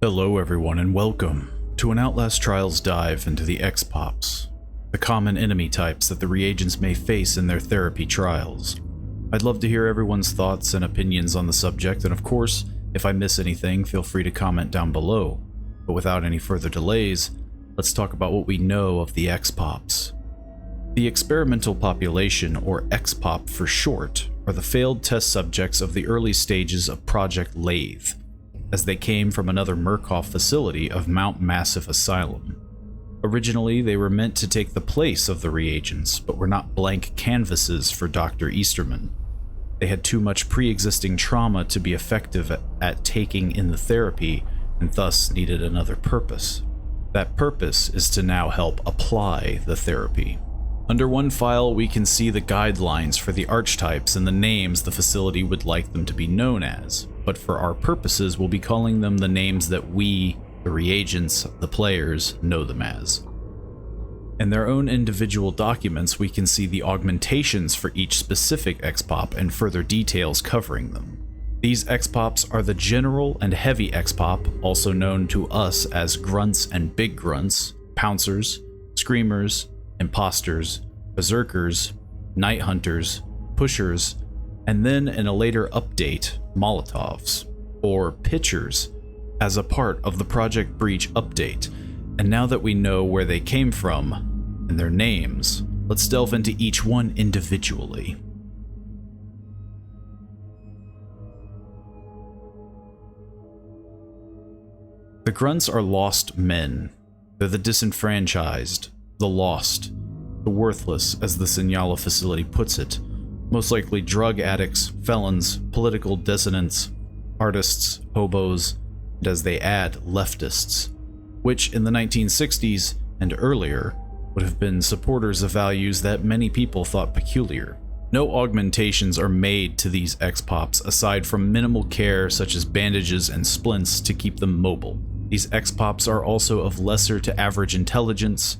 Hello everyone and welcome to an Outlast Trials dive into the expops, the common enemy types that the reagents may face in their therapy trials. I'd love to hear everyone's thoughts and opinions on the subject, and of course, if I miss anything, feel free to comment down below. But without any further delays, let's talk about what we know of the expops. The experimental population, or expop for short, are the failed test subjects of the early stages of Project Lathe, as they came from another Murkoff facility of Mount Massive Asylum. Originally, they were meant to take the place of the reagents, but were not blank canvases for Dr. Easterman. They had too much pre-existing trauma to be effective at taking in the therapy, and thus needed another purpose. That purpose is to now help apply the therapy. Under one file, we can see the guidelines for the archetypes and the names the facility would like them to be known as, but for our purposes, we'll be calling them the names that we, the reagents, the players, know them as. In their own individual documents, we can see the augmentations for each specific expop and further details covering them. These expops are the general and heavy expop, also known to us as Grunts and Big Grunts, Pouncers, Screamers, Imposters, Beserkers, Night Hunters, Pushers, and then in a later update, Molotovs, or Pitchers, as a part of the Project Breach update. And now that we know where they came from and their names, let's delve into each one individually. The Grunts are lost men. They're the disenfranchised, the lost, the worthless, as the Signala facility puts it. Most likely drug addicts, felons, political dissidents, artists, hobos, and as they add, leftists, which in the 1960s and earlier would have been supporters of values that many people thought peculiar. No augmentations are made to these expops aside from minimal care such as bandages and splints to keep them mobile. These expops are also of lesser to average intelligence,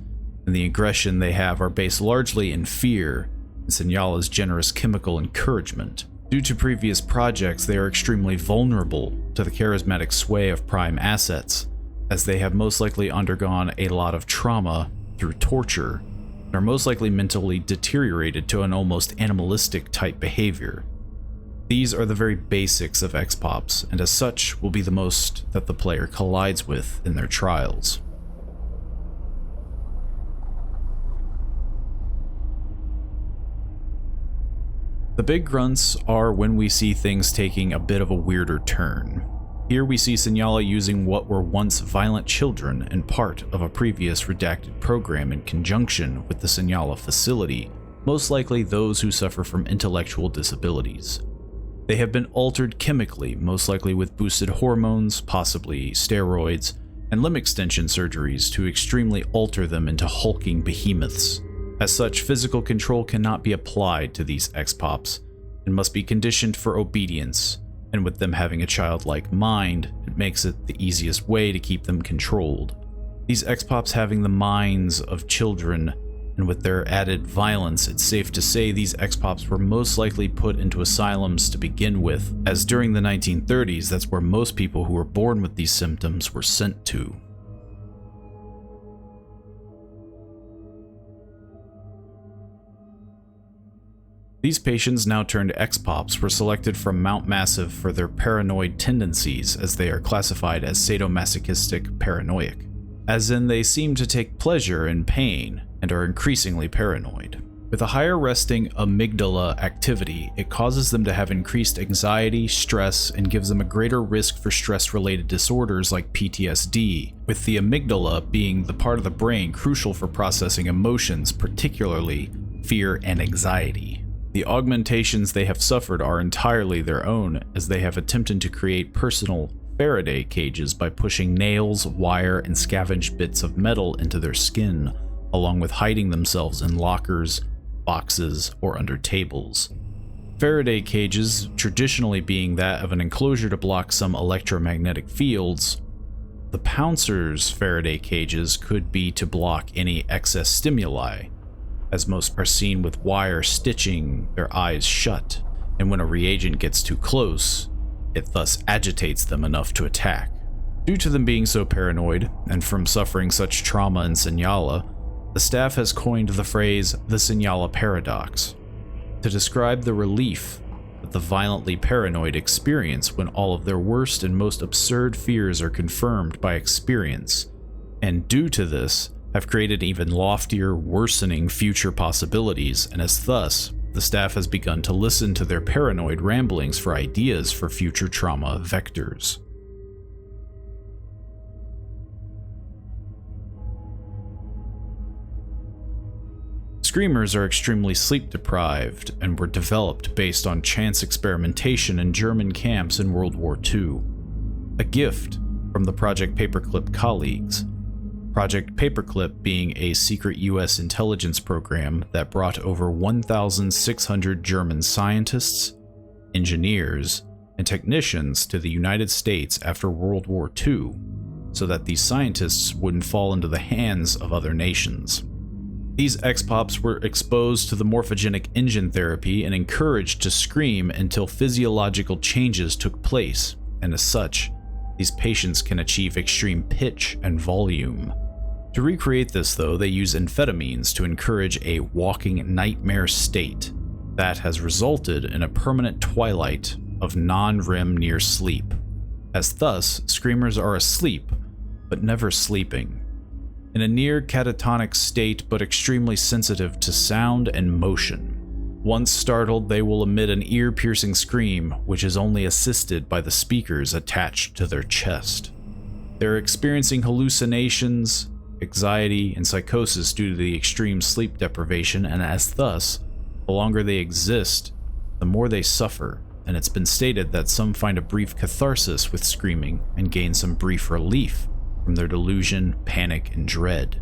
and the aggression they have are based largely in fear and Signala's generous chemical encouragement. Due to previous projects, they are extremely vulnerable to the charismatic sway of prime assets, as they have most likely undergone a lot of trauma through torture, and are most likely mentally deteriorated to an almost animalistic type behavior. These are the very basics of expops, and as such will be the most that the player collides with in their trials. The Big Grunts are when we see things taking a bit of a weirder turn. Here we see Signala using what were once violent children and part of a previous redacted program in conjunction with the Signala facility, most likely those who suffer from intellectual disabilities. They have been altered chemically, most likely with boosted hormones, possibly steroids, and limb extension surgeries to extremely alter them into hulking behemoths. As such, physical control cannot be applied to these expops and must be conditioned for obedience, and with them having a childlike mind, it makes it the easiest way to keep them controlled. These expops having the minds of children, and with their added violence, it's safe to say these expops were most likely put into asylums to begin with, as during the 1930s, that's where most people who were born with these symptoms were sent to. These patients, now turned expops, were selected from Mount Massive for their paranoid tendencies, as they are classified as sadomasochistic paranoiac, as in they seem to take pleasure in pain and are increasingly paranoid. With a higher resting amygdala activity, it causes them to have increased anxiety, stress, and gives them a greater risk for stress-related disorders like PTSD, with the amygdala being the part of the brain crucial for processing emotions, particularly fear and anxiety. The augmentations they have suffered are entirely their own, as they have attempted to create personal Faraday cages by pushing nails, wire, and scavenged bits of metal into their skin, along with hiding themselves in lockers, boxes, or under tables. Faraday cages, traditionally being that of an enclosure to block some electromagnetic fields, the Pouncers' Faraday cages could be to block any excess stimuli, as most are seen with wire stitching their eyes shut, and when a reagent gets too close, it thus agitates them enough to attack. Due to them being so paranoid, and from suffering such trauma in Signala, the staff has coined the phrase the Signala paradox to describe the relief that the violently paranoid experience when all of their worst and most absurd fears are confirmed by experience, and due to this, have created even loftier, worsening future possibilities, and as thus, the staff has begun to listen to their paranoid ramblings for ideas for future trauma vectors. Screamers are extremely sleep deprived and were developed based on chance experimentation in German camps in World War II. A gift from the Project Paperclip colleagues. Project Paperclip being a secret US intelligence program that brought over 1,600 German scientists, engineers, and technicians to the United States after World War II, so that these scientists wouldn't fall into the hands of other nations. These expops were exposed to the morphogenic engine therapy and encouraged to scream until physiological changes took place, and as such, these patients can achieve extreme pitch and volume. To recreate this though, they use amphetamines to encourage a walking nightmare state that has resulted in a permanent twilight of non-REM near sleep, as thus, screamers are asleep, but never sleeping. In a near catatonic state but extremely sensitive to sound and motion. Once startled, they will emit an ear-piercing scream, which is only assisted by the speakers attached to their chest. They're experiencing hallucinations, anxiety, and psychosis due to the extreme sleep deprivation, and as thus, the longer they exist, the more they suffer, and it's been stated that some find a brief catharsis with screaming and gain some brief relief from their delusion, panic, and dread.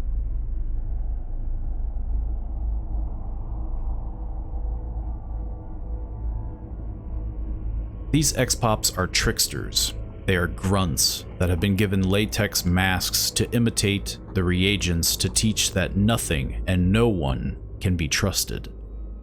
These expops are tricksters. They are grunts that have been given latex masks to imitate the reagents to teach that nothing and no one can be trusted.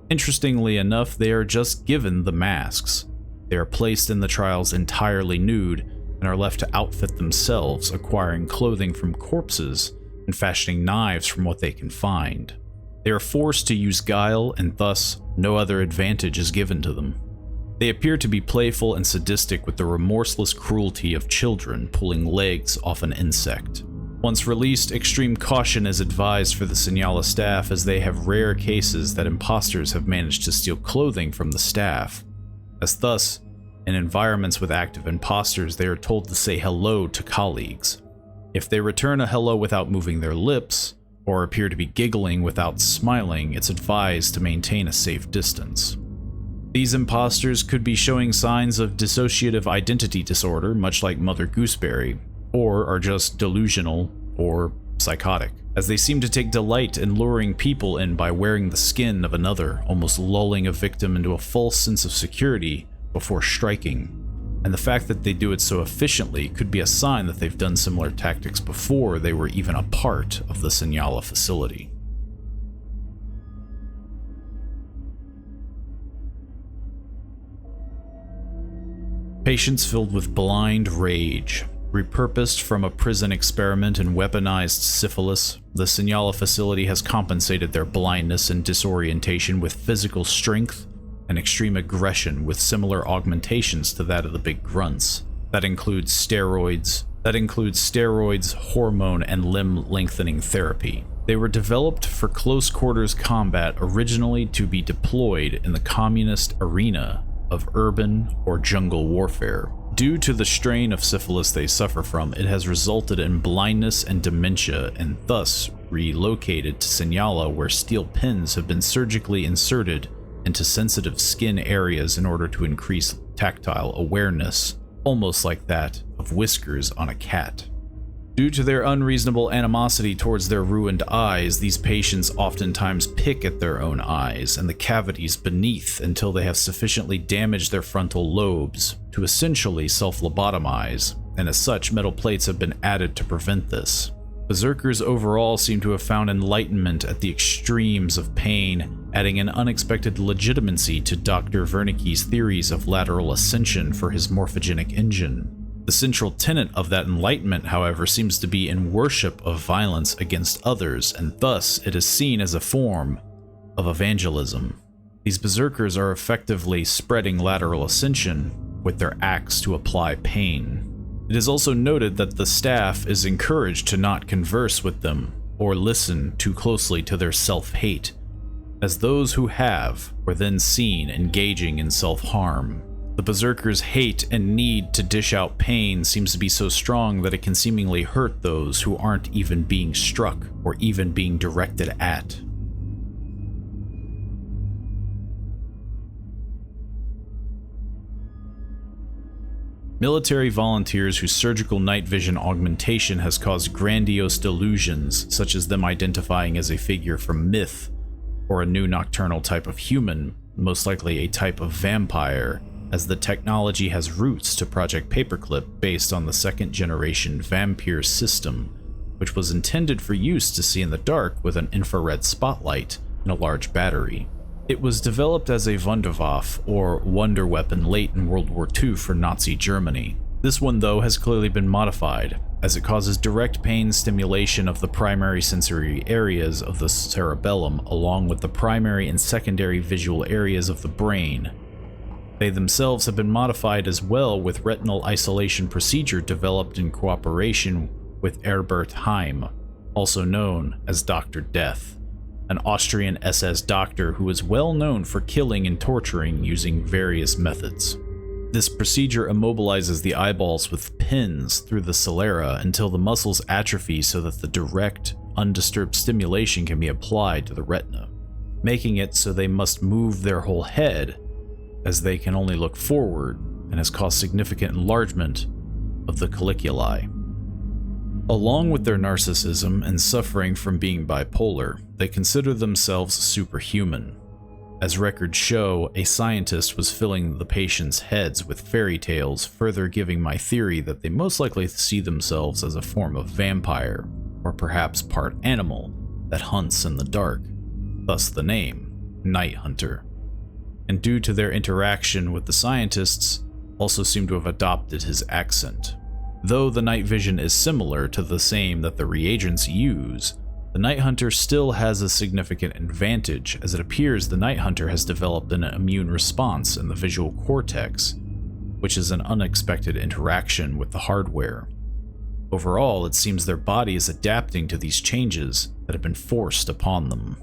Interestingly enough, they are just given the masks. They are placed in the trials entirely nude and are left to outfit themselves, acquiring clothing from corpses and fashioning knives from what they can find. They are forced to use guile, and thus no other advantage is given to them. They appear to be playful and sadistic with the remorseless cruelty of children pulling legs off an insect. Once released, extreme caution is advised for the Signala staff, as they have rare cases that imposters have managed to steal clothing from the staff, as thus, in environments with active imposters, they are told to say hello to colleagues. If they return a hello without moving their lips, or appear to be giggling without smiling, it's advised to maintain a safe distance. These imposters could be showing signs of dissociative identity disorder, much like Mother Gooseberry, or are just delusional or psychotic, as they seem to take delight in luring people in by wearing the skin of another, almost lulling a victim into a false sense of security before striking, and the fact that they do it so efficiently could be a sign that they've done similar tactics before they were even a part of the Signala facility. Patients filled with blind rage. Repurposed from a prison experiment in weaponized syphilis, the Signala facility has compensated their blindness and disorientation with physical strength and extreme aggression with similar augmentations to that of the big grunts. That includes steroids, hormone, and limb lengthening therapy. They were developed for close quarters combat, originally to be deployed in the communist arena of urban or jungle warfare. Due to the strain of syphilis they suffer from, it has resulted in blindness and dementia, and thus relocated to Signala, where steel pins have been surgically inserted into sensitive skin areas in order to increase tactile awareness, almost like that of whiskers on a cat. Due to their unreasonable animosity towards their ruined eyes, these patients oftentimes pick at their own eyes and the cavities beneath until they have sufficiently damaged their frontal lobes to essentially self-lobotomize, and as such, metal plates have been added to prevent this. Beserkers overall seem to have found enlightenment at the extremes of pain, adding an unexpected legitimacy to Dr. Wernicke's theories of lateral ascension for his morphogenic engine. The central tenet of that enlightenment, however, seems to be in worship of violence against others, and thus it is seen as a form of evangelism. These Beserkers are effectively spreading lateral ascension with their acts to apply pain. It is also noted that the staff is encouraged to not converse with them or listen too closely to their self-hate, as those who have were then seen engaging in self-harm. The Beserkers' hate and need to dish out pain seems to be so strong that it can seemingly hurt those who aren't even being struck or even being directed at. Military volunteers whose surgical night vision augmentation has caused grandiose delusions, such as them identifying as a figure from myth, or a new nocturnal type of human, most likely a type of vampire, as the technology has roots to Project Paperclip based on the second-generation Vampire system, which was intended for use to see in the dark with an infrared spotlight and a large battery. It was developed as a Wunderwaffe, or wonder weapon, late in World War II for Nazi Germany. This one, though, has clearly been modified, as it causes direct pain stimulation of the primary sensory areas of the cerebellum, along with the primary and secondary visual areas of the brain. They themselves have been modified as well, with retinal isolation procedure developed in cooperation with Herbert Heim, also known as Dr. Death, an Austrian SS doctor who is well known for killing and torturing using various methods. This procedure immobilizes the eyeballs with pins through the sclera until the muscles atrophy so that the direct, undisturbed stimulation can be applied to the retina, making it so they must move their whole head as they can only look forward, and has caused significant enlargement of the colliculi. Along with their narcissism and suffering from being bipolar, they consider themselves superhuman. As records show, a scientist was filling the patients' heads with fairy tales, further giving my theory that they most likely see themselves as a form of vampire, or perhaps part animal, that hunts in the dark, thus the name, Night Hunter. And due to their interaction with the scientists, also seem to have adopted his accent. Though the night vision is similar to the same that the reagents use, the Night Hunter still has a significant advantage, as it appears the Night Hunter has developed an immune response in the visual cortex, which is an unexpected interaction with the hardware. Overall, it seems their body is adapting to these changes that have been forced upon them.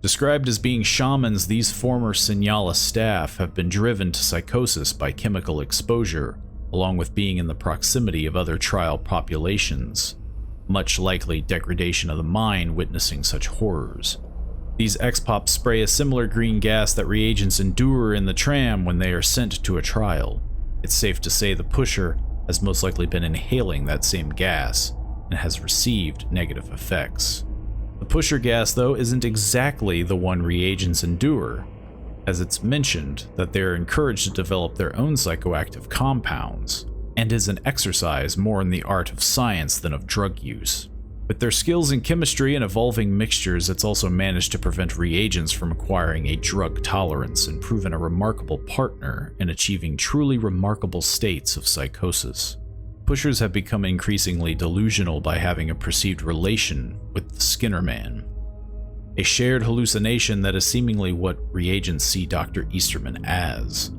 Described as being shamans, these former Signala staff have been driven to psychosis by chemical exposure, along with being in the proximity of other trial populations, much likely degradation of the mind witnessing such horrors. These expops spray a similar green gas that reagents endure in the tram when they are sent to a trial. It's safe to say the pusher has most likely been inhaling that same gas and has received negative effects. The pusher gas, though, isn't exactly the one reagents endure, as it's mentioned that they are encouraged to develop their own psychoactive compounds, and is an exercise more in the art of science than of drug use. With their skills in chemistry and evolving mixtures, it's also managed to prevent reagents from acquiring a drug tolerance and proven a remarkable partner in achieving truly remarkable states of psychosis. Pushers have become increasingly delusional by having a perceived relation with the Skinner Man, a shared hallucination that is seemingly what reagents see Dr. Easterman as.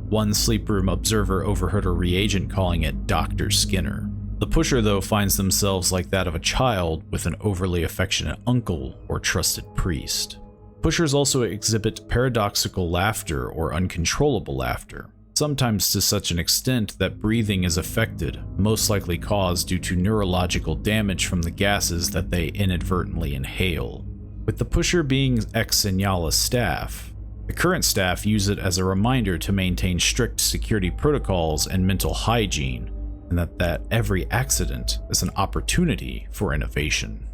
One sleep room observer overheard a reagent calling it Dr. Skinner. The pusher, though, finds themselves like that of a child with an overly affectionate uncle or trusted priest. Pushers also exhibit paradoxical laughter or uncontrollable laughter, sometimes to such an extent that breathing is affected, most likely caused due to neurological damage from the gases that they inadvertently inhale. With the pusher being ex-Signala staff, the current staff use it as a reminder to maintain strict security protocols and mental hygiene, and that every accident is an opportunity for innovation.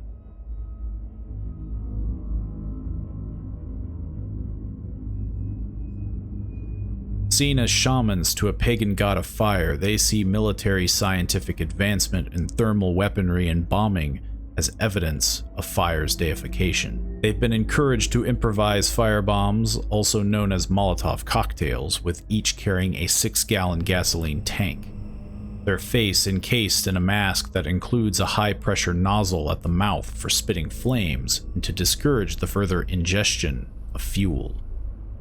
Seen as shamans to a pagan god of fire, they see military scientific advancement in thermal weaponry and bombing as evidence of fire's deification. They've been encouraged to improvise firebombs, also known as Molotov cocktails, with each carrying a 6-gallon gasoline tank. Their face encased in a mask that includes a high-pressure nozzle at the mouth for spitting flames and to discourage the further ingestion of fuel.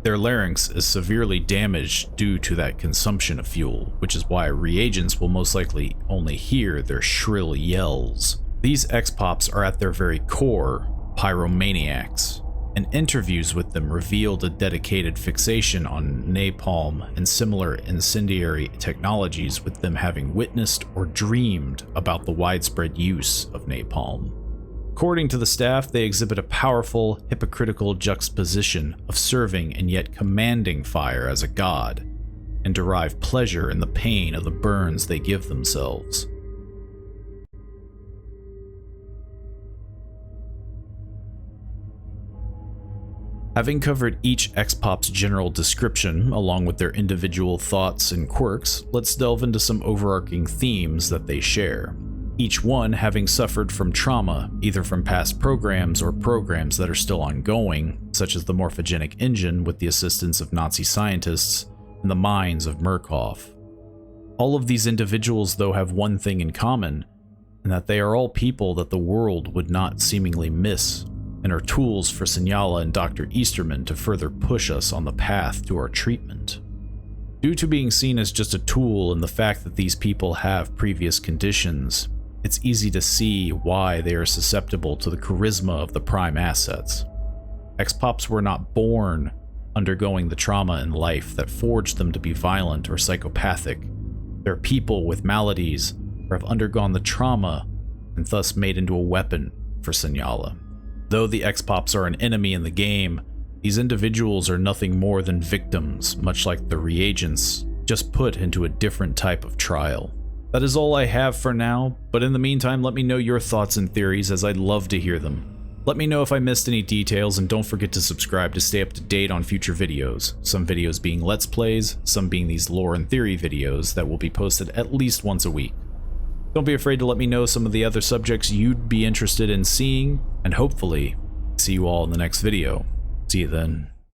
Their larynx is severely damaged due to that consumption of fuel, which is why reagents will most likely only hear their shrill yells. These expops are at their very core pyromaniacs, and interviews with them revealed a dedicated fixation on napalm and similar incendiary technologies, with them having witnessed or dreamed about the widespread use of napalm. According to the staff, they exhibit a powerful, hypocritical juxtaposition of serving and yet commanding fire as a god, and derive pleasure in the pain of the burns they give themselves. Having covered each expop's general description, along with their individual thoughts and quirks, let's delve into some overarching themes that they share. Each one having suffered from trauma, either from past programs or programs that are still ongoing, such as the morphogenic engine with the assistance of Nazi scientists and the mines of Murkoff. All of these individuals, though, have one thing in common, and that they are all people that the world would not seemingly miss, and are tools for Senyala and Dr. Easterman to further push us on the path to our treatment. Due to being seen as just a tool and the fact that these people have previous conditions, it's easy to see why they are susceptible to the charisma of the prime assets. Expops were not born undergoing the trauma in life that forged them to be violent or psychopathic. They're people with maladies or have undergone the trauma and thus made into a weapon for Senyala. Though the expops are an enemy in the game, these individuals are nothing more than victims, much like the reagents, just put into a different type of trial. That is all I have for now, but in the meantime, let me know your thoughts and theories, as I'd love to hear them. Let me know if I missed any details, and don't forget to subscribe to stay up to date on future videos, some videos being Let's Plays, some being these lore and theory videos that will be posted at least once a week. Don't be afraid to let me know some of the other subjects you'd be interested in seeing, and hopefully, see you all in the next video. See you then.